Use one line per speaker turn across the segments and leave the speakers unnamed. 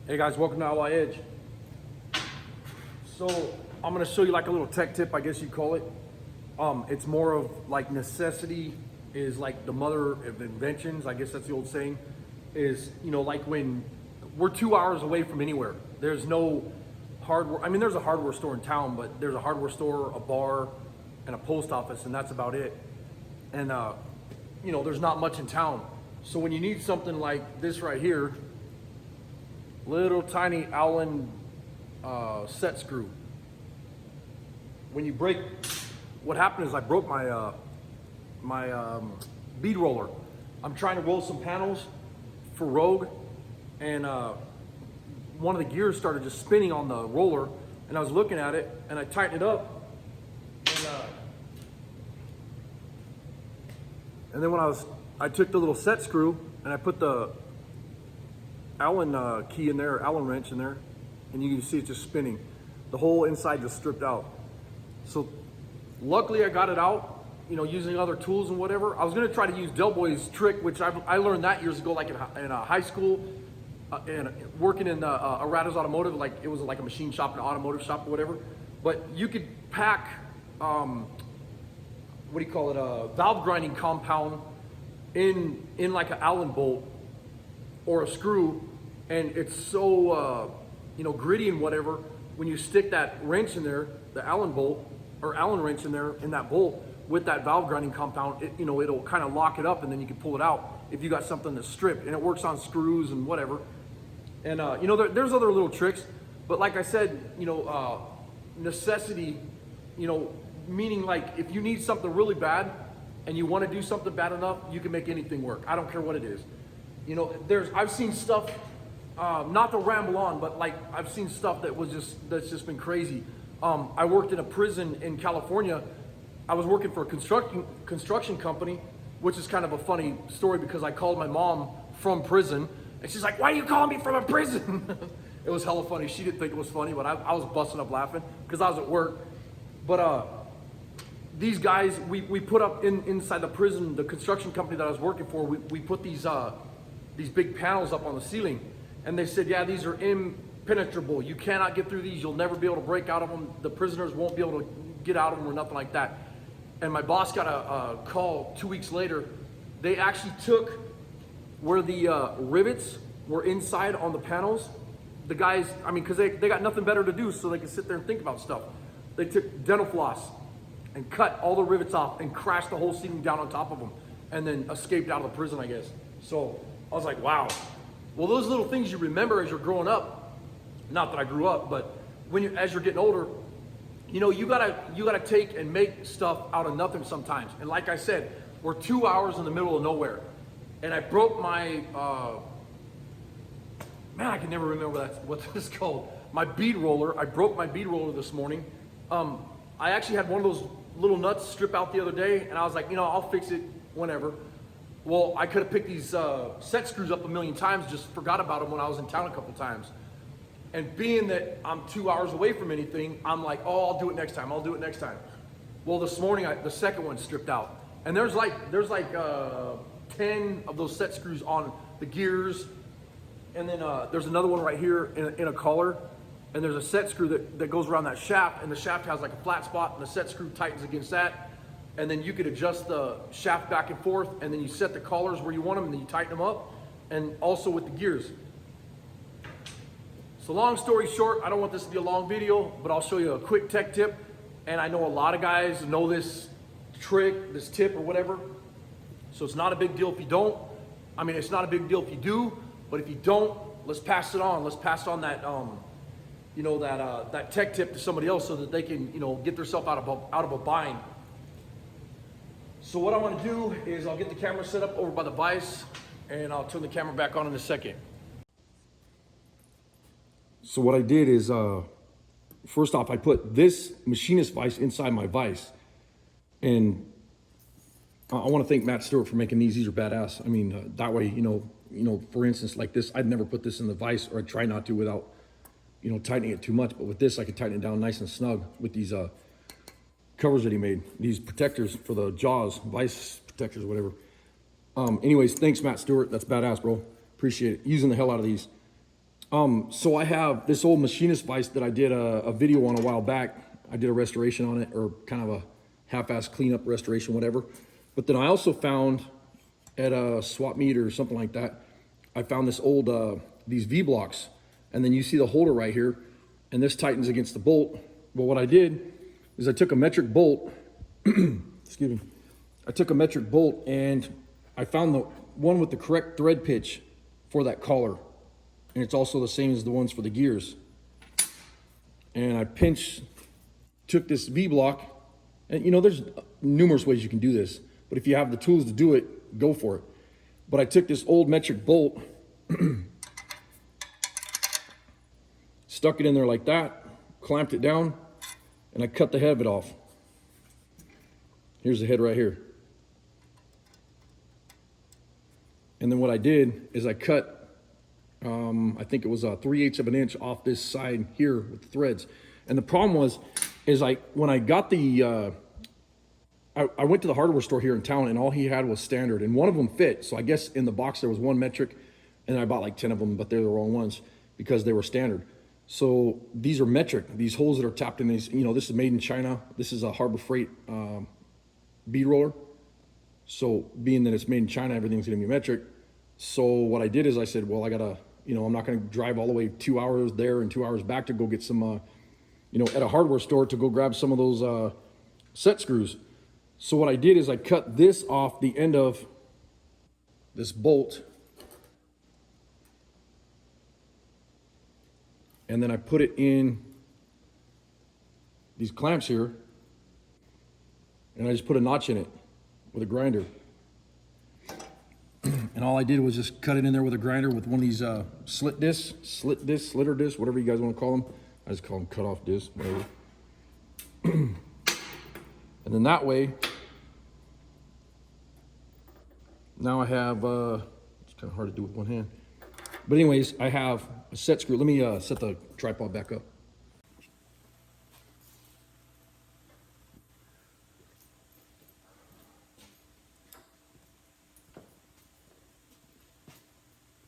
Hey guys, welcome to Outlaw Edge. So I'm gonna show you like a little tech tip, I guess you call it. It's more of like necessity is like the mother of inventions. I guess that's the old saying. Is, you know, like when we're 2 hours away from anywhere. There's no hardware. I mean, there's a hardware store in town, but there's a hardware store, a bar, and a post office, and that's about it. And you know, there's not much in town. So when you need something like this right here, little tiny Allen set screw. When you break, what happened is I broke my bead roller. I'm trying to roll some panels for Rogue, and one of the gears started just spinning on the roller, and I was looking at it, and I tightened it up, and then when I took the little set screw and I put the Allen key in there, Allen wrench in there, and you can see it just spinning. The whole inside just stripped out. So luckily I got it out, you know, using other tools and whatever. I was gonna try to use Del Boy's trick, which I learned that years ago, like in high school, and working in Arato's Automotive, like it was like a machine shop, an automotive shop or whatever. But you could pack, what do you call it, a valve grinding compound in like an Allen bolt or a screw, and it's so you know, gritty and whatever. When you stick that wrench in there, the Allen bolt or Allen wrench in there in that bolt with that valve grinding compound, it, you know, it'll kind of lock it up, and then you can pull it out if you got something that's stripped, and it works on screws and whatever. And you know, there's other little tricks, but like I said, you know, necessity, you know, meaning like if you need something really bad and you want to do something bad enough, you can make anything work. I don't care what it is. You know, I've seen stuff, not to ramble on, but like I've seen stuff that's just been crazy. I worked in a prison in California. I was working for a construction company, which is kind of a funny story because I called my mom from prison, and she's like, "Why are you calling me from a prison?" It was hella funny. She didn't think it was funny, but I was busting up laughing because I was at work. But these guys, we put up inside the prison, the construction company that I was working for, we put these big panels up on the ceiling, and they said, yeah, these are impenetrable. You cannot get through these. You'll never be able to break out of them. The prisoners won't be able to get out of them or nothing like that. And my boss got a call 2 weeks later. They actually took where the rivets were inside on the panels. The guys, I mean, because they got nothing better to do, so they could sit there and think about stuff. They took dental floss and cut all the rivets off and crashed the whole ceiling down on top of them, and then escaped out of the prison, I guess. So I was like, wow. Well, those little things you remember as you're growing up, not that I grew up, but as you're getting older, you know, you gotta take and make stuff out of nothing sometimes. And like I said, we're 2 hours in the middle of nowhere, and I broke my, man, I can never remember what this is called. My bead roller. I broke my bead roller this morning. I actually had one of those little nuts strip out the other day, and I was like, you know, I'll fix it whenever. Well, I could have picked these set screws up a million times, just forgot about them when I was in town a couple times. And being that I'm 2 hours away from anything, I'm like, oh, I'll do it next time. I'll do it next time. Well, this morning, the second one stripped out. And there's like 10 of those set screws on the gears. And then there's another one right here in a collar. And there's a set screw that goes around that shaft, and the shaft has like a flat spot, and the set screw tightens against that. And then you could adjust the shaft back and forth, and then you set the collars where you want them, and then you tighten them up, and also with the gears. So long story short, I don't want this to be a long video, but I'll show you a quick tech tip. And I know a lot of guys know this trick, this tip or whatever. So it's not a big deal if you don't. I mean, it's not a big deal if you do, but if you don't, let's pass it on. Let's pass on that, you know, that tech tip to somebody else so that they can, you know, get themselves out of a bind. So what I want to do is I'll get the camera set up over by the vise, and I'll turn the camera back on in a second. So what I did is, first off, I put this machinist vise inside my vise, and I want to thank Matt Stewart for making these. These are badass. I mean, that way, you know, for instance, like this, I'd never put this in the vise, or I'd try not to without, you know, tightening it too much. But with this, I could tighten it down nice and snug with these covers that he made, these protectors for the jaws, vise protectors, whatever. Anyways, thanks, Matt Stewart. That's badass, bro. Appreciate it. Using the hell out of these. So I have this old machinist vise that I did a video on a while back. I did a restoration on it, or kind of a half-ass cleanup restoration, whatever. But then I also found at a swap meet or something like that, I found this old, these V-blocks. And then you see the holder right here, and this tightens against the bolt. Well, what I did is I took a metric bolt, excuse me. I took a metric bolt and I found the one with the correct thread pitch for that collar. And it's also the same as the ones for the gears. And I took this V-block, and you know, there's numerous ways you can do this, but if you have the tools to do it, go for it. But I took this old metric bolt, stuck it in there like that, clamped it down, and I cut the head of it off. Here's the head right here. And then what I did is I cut, I think it was 3/8 of an inch off this side here with the threads. And the problem was, when I got the, I went to the hardware store here in town, and all he had was standard, and one of them fit. So I guess in the box there was one metric, and I bought like 10 of them, but they're the wrong ones because they were standard. So these are metric. These holes that are tapped in these, you know, this is made in China. This is a Harbor Freight bead roller. So being that it's made in China, everything's gonna be metric. So what I did is I said, well, I gotta, you know, I'm not gonna drive all the way 2 hours there and 2 hours back to go get some, you know, at a hardware store to go grab some of those set screws. So what I did is I cut this off the end of this bolt, and then I put it in these clamps here, and I just put a notch in it with a grinder. And all I did was just cut it in there with a grinder with one of these slitter discs, whatever you guys want to call them. I just call them cut-off discs, whatever. And then that way, now I have, it's kind of hard to do with one hand. But anyways, I have a set screw. Let me set the tripod back up.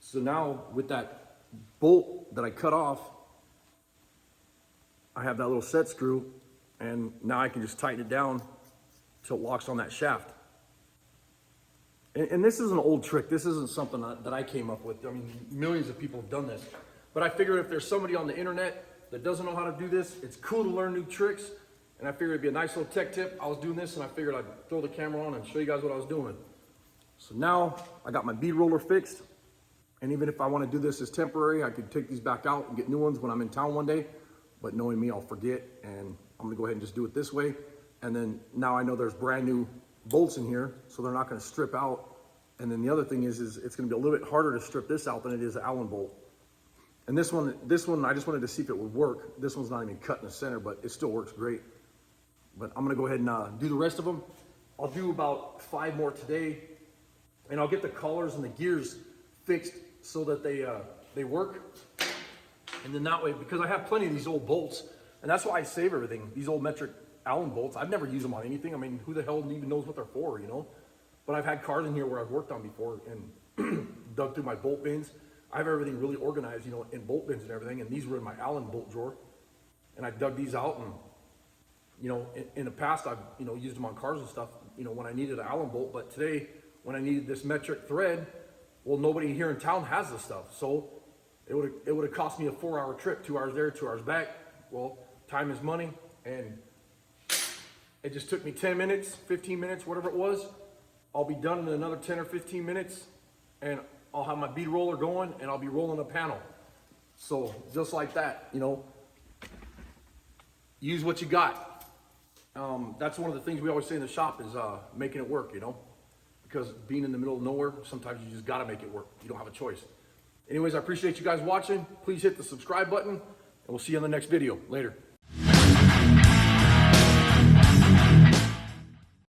So now with that bolt that I cut off, I have that little set screw, and now I can just tighten it down till it locks on that shaft. And this is an old trick. This isn't something that I came up with. I mean, millions of people have done this. But I figured if there's somebody on the internet that doesn't know how to do this, it's cool to learn new tricks. And I figured it'd be a nice little tech tip. I was doing this, and I figured I'd throw the camera on and show you guys what I was doing. So now I got my bead roller fixed. And even if I want to do this as temporary, I could take these back out and get new ones when I'm in town one day. But knowing me, I'll forget, and I'm gonna go ahead and just do it this way. And then now I know there's brand new bolts in here, so they're not gonna strip out. And then the other thing is it's gonna be a little bit harder to strip this out than it is an Allen bolt. And this one, I just wanted to see if it would work. This one's not even cut in the center, but it still works great. But I'm gonna go ahead and do the rest of them. I'll do about 5 more today, and I'll get the collars and the gears fixed so that they work. And then that way, because I have plenty of these old bolts, and that's why I save everything. These old metric Allen bolts, I've never used them on anything. I mean, who the hell even knows what they're for, you know? But I've had cars in here where I've worked on before and dug through my bolt bins. I have everything really organized, you know, in bolt bins and everything. And these were in my Allen bolt drawer. And I dug these out, and, you know, in the past, I've, you know, used them on cars and stuff, you know, when I needed an Allen bolt. But today, when I needed this metric thread, well, nobody here in town has this stuff. So it would have cost me a 4-hour trip, 2 hours there, 2 hours back. Well, time is money, and it just took me 10 minutes, 15 minutes, whatever it was. I'll be done in another 10 or 15 minutes, and I'll have my bead roller going, and I'll be rolling a panel. So just like that, you know, use what you got. That's one of the things we always say in the shop is making it work, you know, because being in the middle of nowhere, sometimes you just got to make it work. You don't have a choice. Anyways, I appreciate you guys watching. Please hit the subscribe button, and we'll see you in the next video. Later.